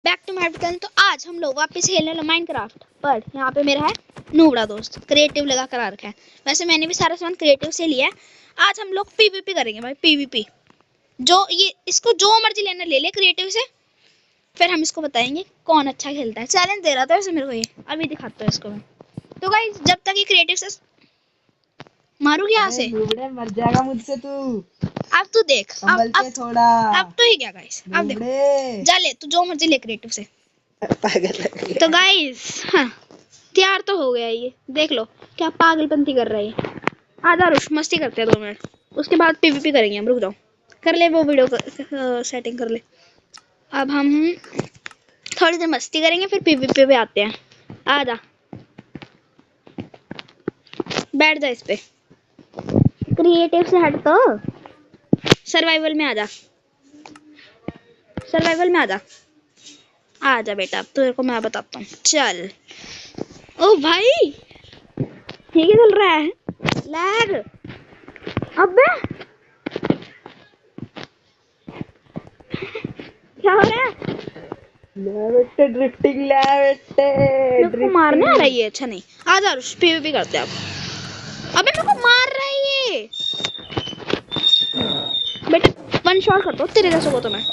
Back to my channel. तो आज हम लोग वापस खेलने वाले माइनक्राफ्ट, पर यहाँ पे मेरा है नूबड़ा दोस्त, क्रिएटिव लगा करा रखा है। वैसे मैंने भी सारा सामान क्रिएटिव से लिया है। आज हम लोग पीवीपी करेंगे भाई, पीवीपी। जो ये इसको जो मर्जी लेना ले ले क्रिएटिव से, फिर हम इसको बताएंगे कौन अच्छा खेलता है। चैलेंज दे रहा था वैसे मेरे को, ये अभी दिखाता हूँ इसको मैं। तो गाइस जब तक ये क्रिएटिव से मारूंगी यहाँ से, मर जाएगा मुझसे तू। अब तू देख, अब थोड़ा अब तो ही गया गाइस। अब देख, जा ले तू जो मर्जी ले क्रिएटिव से। पागल। तो गाइस हाँ, तैयार तो हो गया ये, देख लो क्या पागलपंती कर रहा है। आधा रुश मस्ती करते हैं 2 मिनट, उसके बाद पीवीपी करेंगे हम। रुक जाओ, कर ले वो वीडियो सेटिंग कर ले। अब हम थोड़ी देर मस्ती करेंगे, फिर पीवीपी पे आते हैं। आजा बैठ जा इस पे, क्रिएटिव से हट तो सर्वाइवल में आजा, सर्वाइवल में आजा। आजा बेटा, अब तेरे को मैं बताता हूँ। चल। ओ भाई ये क्या चल रहा है? लैग। अबे क्या हो रहा है? ड्रिफ्टिंग मेरे को मारने आ रही है। अच्छा नहीं, आजा रुश पीवीपी करते हैं अब। अबे मेरे को मार रहा है ये बेटा। 1 शॉट करता हूँ तेरे जैसे को तो मैं।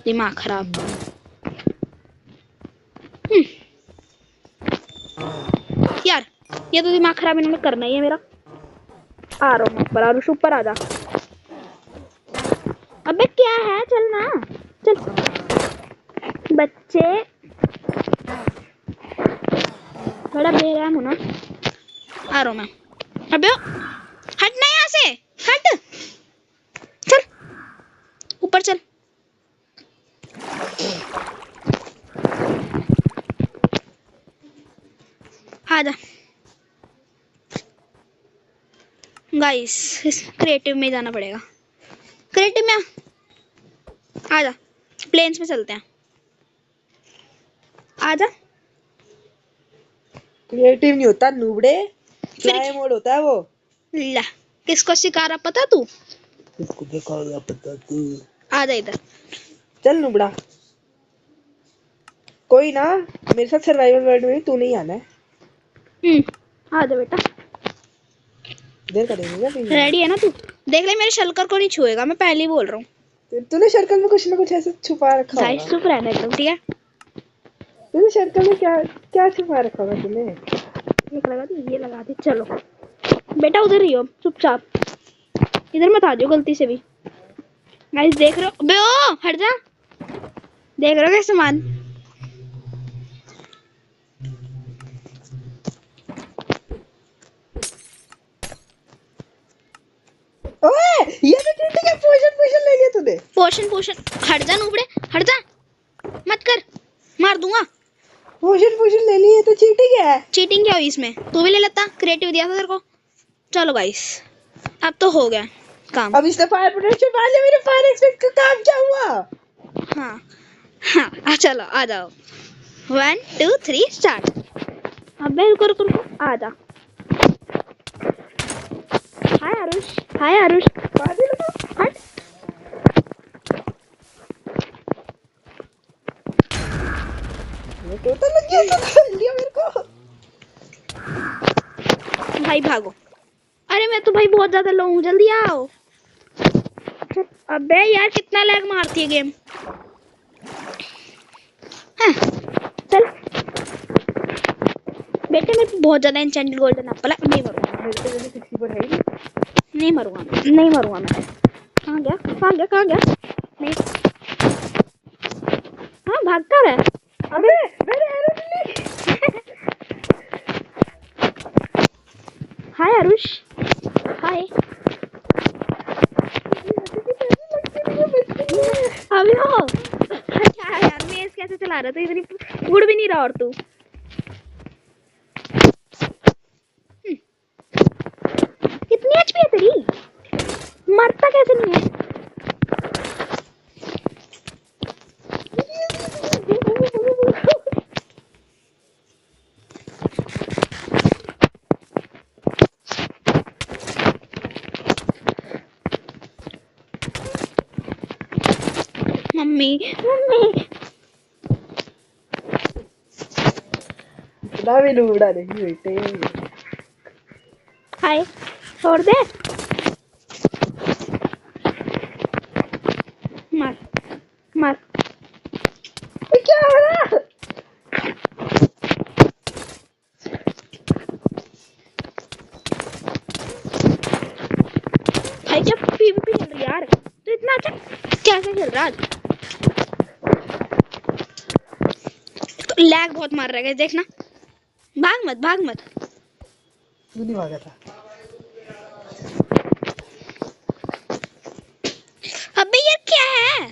दिमाग खराब। यार ये तो दिमाग खराब इन्होंने करना ही है मेरा। आ रहा हूँ ऊपर, आरुष ऊपर आजा। अबे क्या है, चल ना चल बच्चे, बड़ा बेरहम हो ना। आ रहा हूँ मैं। अबे हटना यहाँ से, हट, चल ऊपर चल। आजा गाइस, इस क्रिएटिव में जाना पड़ेगा। क्रिएटिव में आजा, प्लेन्स में चलते हैं। आजा। क्रिएटिव नहीं होता नूबड़े, फ्लाई मोड होता है वो। ला किसको सिखा रहा पता तू? किसको दिखाऊंगा पता तू। आजा इधर। चल नूबड़ा, कोई ना, मेरे साथ सर्वाइवल वर्ल्ड में तू नहीं आना है। आजा बेटा। देर करेंगे क्या? रेडी है ना तू? देख ले मेरे शलकर को नहीं छुएगा, मैं पहले ही बोल रहा हूँ। तूने सर्कल में कुछ ना कुछ ऐसा छुपा रखा होगा। गाइस चुप रहना एकदम, ठीक है? तूने सर्कल में क्या क्या छुपा रखा होगा तूने? एक लगा दी, ये लगा दी। चलो बेटा उधर ही हो चुपचाप, इधर मत आ जाओ गलती से भी। गाइस देख रहे हो? बे ओ हट जा, देख रहे हो कैसे मान। ओए ये तो चीटिंग है। पोशन ले लिया तूने। पोशन हट जा नूबड़े, हट जा, मत कर, मार दूंगा। पोशन ले लिए तो चीटिंग है। चीटिंग क्या हुई इसमें? तू भी ले लेता, क्रिएटिव दिया था तेरे को। चलो गाइस अब तो हो गया काम। अब इसने फायर प्रोटेक्शन मार लिया, मेरे फायर एक्सपेक्ट का काम क्या हुआ? हाँ हाँ चलो आ जाओ। 1 2 3 स्टार्ट। अबे रुको, आ जा। हाय आरुष, हट। ये टोटल लग गया, तो कर लिया मेरे को। भाई भागो। अरे मैं तो भाई बहुत ज्यादा लो हूँ, जल्दी आओ। अबे यार कितना लैग मारती है गेम। हाँ, चल बेटे मेरे को बहुत ज्यादा एन्चेंटेड गोल्डन एप्पल है। नहीं मरूंगा मैं। कहाँ गया? नहीं, हाँ भागता रहे। अबे मेरे एरो डिलीट। हाय आरुष, हाय। अभी हो क्या यार, मेज कैसे चला रहा था? इतनी उड़ भी नहीं रहा और तू। कितनी एचपी है तेरी? मरता कैसे नहीं है? मम्मी इतना भी लूबड़ा नहीं बेटे। हाय छोड़ दे। मार मार। ये क्या हो रहा है? भाई क्या पीवीपी खेल रही है यार, तो इतना अच्छा कैसे खेल रहा आज। तो लैग बहुत मार रहा है guys, देखना। भाग मत भाग मत। तू नहीं भागा था। अबे यार क्या है।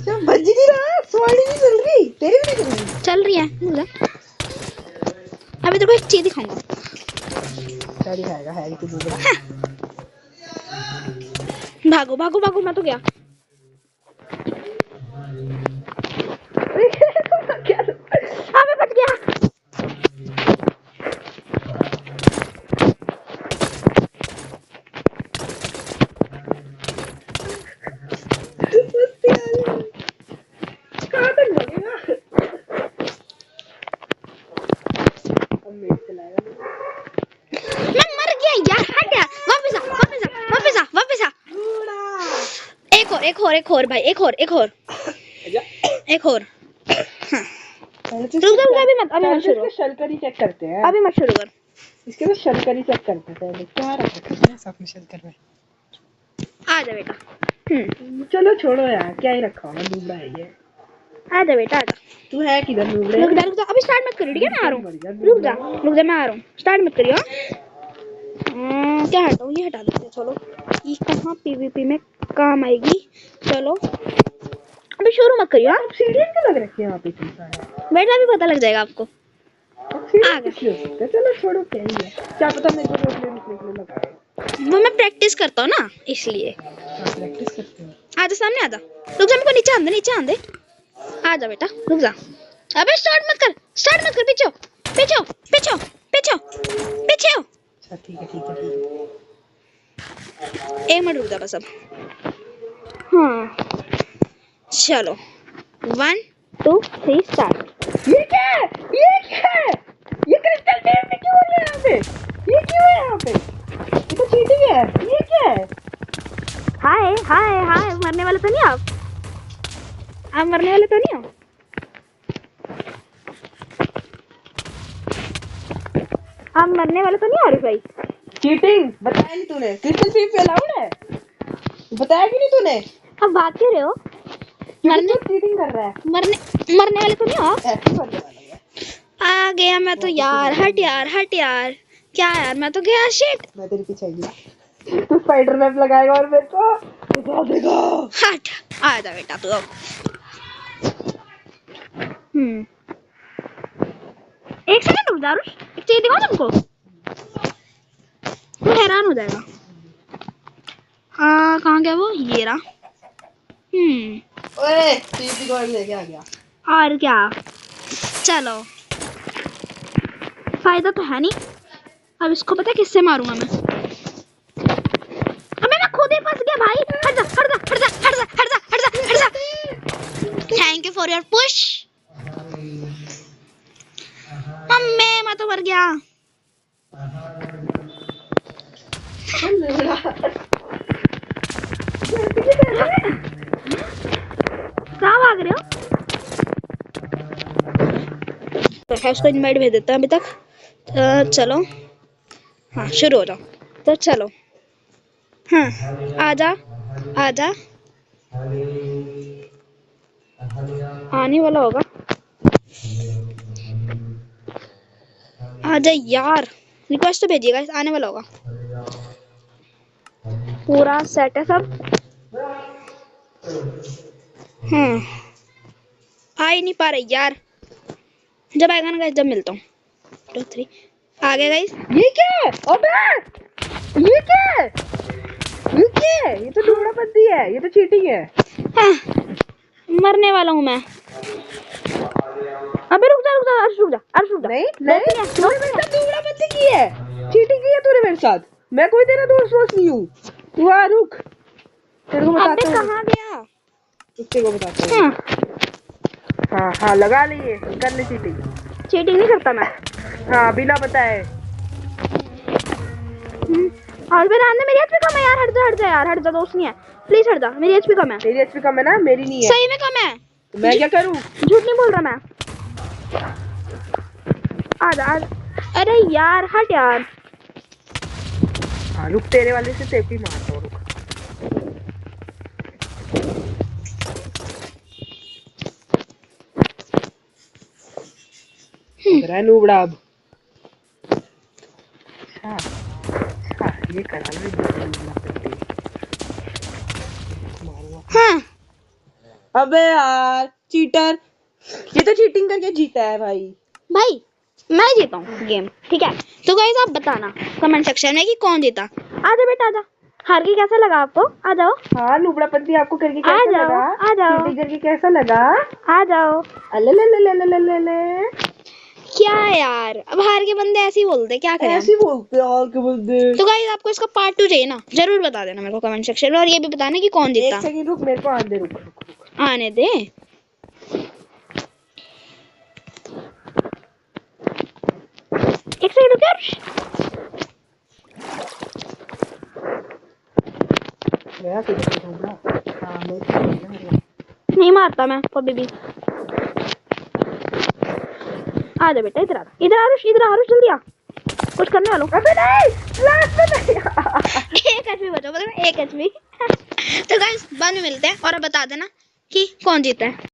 क्या बज नहीं रहा? सवारी नहीं चल रही, तेरी भी नहीं चल रही। चल रही है मुझे। अभी तेरे को एक चीज दिखाऊंगा। क्या दिखाएगा? है कि दूसरा? भागो भागो भागो, मैं तो गया। क्या? अबे बच गया। कहाँ तक लगेगा? अब मेरे चलाएगा। मैं मर गया यार, हट यार। वापस आ वापस आ वापस आ वापस आ। एक और भाई, एक और एक और। हाँ। रुक जा अभी मत, अभी मत शुरू। शलकरी चेक करते हैं। अभी मत शुरू कर। इसके तो शलकरी चेक करते हैं पहले। क्या रखा है साथ में शलकर में? आ जा बेटा। चलो छोड़ो यार, क्या ही रखा होगा, लूबड़ा है ये। आ जा बेटा आ जा। तू है किधर लूबड़े? रुक जा अभी स्टार्ट मत करियो, ठीक है मैं आ रहा हूँ। रुक जा मैं आ रहा हूँ, स्टार्ट मत करियो। क्या हटाऊँ, ये हटा देते हैं चलो। ये कहाँ पीवीपी में काम आएगी। चलो अभी शुरू मत करियो। हाँ सीढ़ियाँ क्यों लग रखी है वहाँ पे? चलता है बेटा अभी पता लग जाएगा आपको। आ गया। चलो छोड़ो, क्या ही है, क्या पता मेरे को रोकने रुकने के लिए लगाए। वो मैं प्रैक्टिस करता हूँ ना इसलिए। प्रैक्टिस करते हो? आजा सामने आजा। रुक जा, मेरे को नीचे आन दे। आजा बेटा रुक जा। अबे स्टार्ट मत कर पीछे हो। अच्छा ठीक है। एक मिनट रुक जा बस अब। हाँ चलो 1 2 3 स्टार्ट। ये क्या है? ये क्रिस्टल गेम में क्यों हो रहा है यहाँ पे? ये क्यों है यहाँ पे? ये तो चीटिंग है। ये क्या है? हाय मरने वाले तो नहीं आप मरने वाले तो नहीं हो। आप मरने वाले तो नहीं आरिफ भाई। चीटिंग बताया नहीं तूने? क्रिस्टल पीप अलाउड है? बताया कि नहीं तूने? अब बात कर रहे हो। मरने चीटिंग कर रहा है। मरने वाले तो नहीं हो आप। ऐसे मरने वाला है। आ गया मैं तो यार। हट यार क्या यार, मैं तो गया। शिट मैं तेरे पीछे आई। तू स्पाइडर वेब लगाएगा और मेरे को दिखा देगा। हट। आ जा बेटा तू अब। एक सेकंड रुक जा। एक चीज दिखाऊं तुमको, तू हैरान हो जाएगा। कहाँ गया वो, ये रहा। ओए टीवी को लेके आ गया। और क्या, चलो फायदा तो है नहीं। अब इसको पता है किससे मारूंगा मैं। अबे मैं खुद ही फंस गया भाई। हट जा। Thank you for your push. Mummy मैं तो मर गया। कहाँ भाग रहे हो? तो है उसको इनवाइट भेज देता अभी तक। चलो हाँ शुरू हो जाओ। तो चलो हाँ आजा आने वाला होगा। आजा यार, रिक्वेस्ट तो भेजिएगा, आने वाला होगा। पूरा सेट है सब। आ ही नहीं पा रहे यार। जब आएगा ना गाइस, जब मिलता हूँ। 2 3 आ गया गाइस। ये क्या है? अबे ये क्या है? ये तो लूबड़ा बंदी है। ये तो चीटिंग है। हाँ, मरने वाला हूँ मैं। अबे रुक जा अर्श रुक जा। नहीं तूने मेरे साथ लूबड़ा बंदी की है। चीटिंग की है तूने मेरे साथ। मैं कोई तेरा दोस्त नहीं हूँ। तू आ रुक, तेरे को बताता हूँ। कहाँ गया? तेरे को बताता हूँ। हाँ लगा लिए, कर ले चीटिंग। चीटिंग नहीं करता मैं। हाँ बिना बताए। और फिर आने मेरी एचपी कम है यार, हट जा यार, हट जा, दोस्त नहीं है, प्लीज हट जा, मेरी एचपी कम है, तेरी एचपी कम है ना, मेरी नहीं है। सही में कम है, तो मैं क्या करूँ? झूठ नहीं बोल रहा मैं। आ जा, अरे यार हट यार। हाँ रुक, तेरे वाले से सेफ्टी मारता हूँ, रुक। रहा है नूबड़ा अब। अच्छा अच्छा, ये करा लो। हाँ अबे यार चीटर, ये तो चीटिंग करके जीता है भाई। भाई मैं जीता हूँ गेम, ठीक है? तो गाइस आप बताना कमेंट सेक्शन में कि कौन जीता। आजा बेटा आजा, हार के कैसा लगा आपको? आ जाओ। हाँ नूबड़ापंती आपको करके आ कैसा जाओ, लगा? आ जाओ। चीटिंग करके कैसा लगा? आ जाओ। अले क्या यार, अब हार के बंदे ऐसे ही बोलते, क्या करें हम? ऐसे बोलते हैं और क्या बोलते हैं। तो गाइस आपको इसका पार्ट 2 चाहिए ना, जरूर बता देना मेरे को कमेंट सेक्शन में, और ये भी बताना कि कौन जीता। एक सेकंड रुक, मेरे को आने दे, रुक रुक रुक। आने दे। एक सेकंड रुक यार। मेरा सीधा नूबड़ा। हाँ मैं नहीं मारता मैं कभी भी। आ जा बेटा, इधर आ, इधर आ रुश, इधर आ रुश, जल्दी आ, कुछ करने वालों। अबे नहीं, लास्ट में नहीं। एक एचपी बचा, पता है, एक एचपी। तो गाइस बाद में मिलते हैं, और अब बता देना कि कौन जीता है।